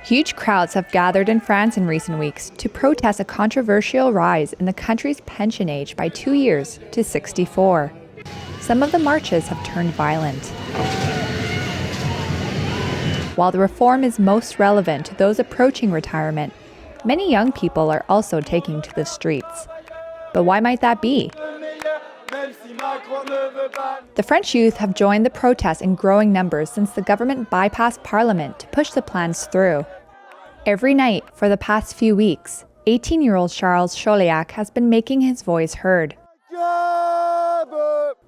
Huge crowds have gathered in France in recent weeks to protest a controversial rise in the country's pension age by 2 years to 64. Some of the marches have turned violent. While the reform is most relevant to those approaching retirement, many young people are also taking to the streets. But why might that be? The French youth have joined the protests in growing numbers since the government bypassed parliament to push the plans through. Every night for the past few weeks, 18-year-old Charles Chauliac has been making his voice heard.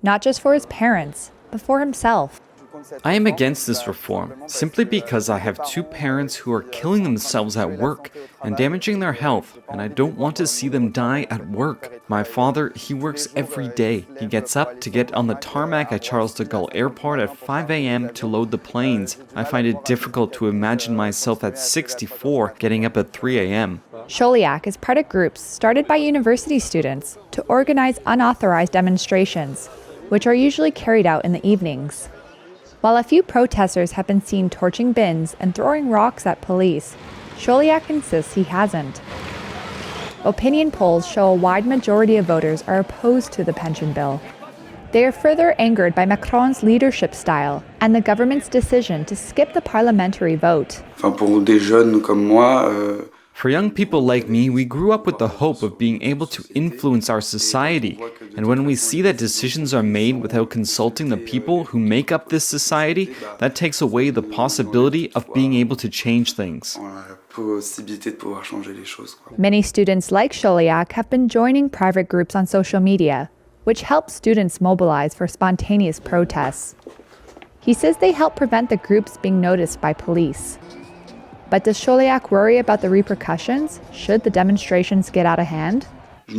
Not just for his parents, but for himself. I am against this reform, simply because I have two parents who are killing themselves at work and damaging their health, and I don't want to see them die at work. My father, he works every day. He gets up to get on the tarmac at Charles de Gaulle Airport at 5 a.m. to load the planes. I find it difficult to imagine myself at 64 getting up at 3 a.m. Chauliac is part of groups started by university students to organize unauthorized demonstrations, which are usually carried out in the evenings. While a few protesters have been seen torching bins and throwing rocks at police, Chauliac insists he hasn't. Opinion polls show a wide majority of voters are opposed to the pension bill. They are further angered by Macron's leadership style and the government's decision to skip the parliamentary vote. For young people like me, we grew up with the hope of being able to influence our society. And when we see that decisions are made without consulting the people who make up this society, that takes away the possibility of being able to change things. Many students like Chauliac have been joining private groups on social media, which helps students mobilize for spontaneous protests. He says they help prevent the groups being noticed by police. But does Chauliac worry about the repercussions should the demonstrations get out of hand? I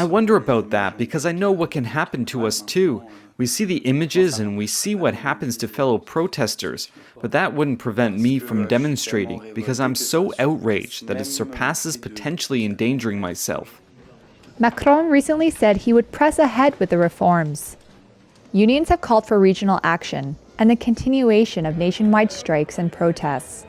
wonder about that because I know what can happen to us too. We see the images and we see what happens to fellow protesters, but that wouldn't prevent me from demonstrating because I'm so outraged that it surpasses potentially endangering myself. Macron recently said he would press ahead with the reforms. Unions have called for regional action and the continuation of nationwide strikes and protests.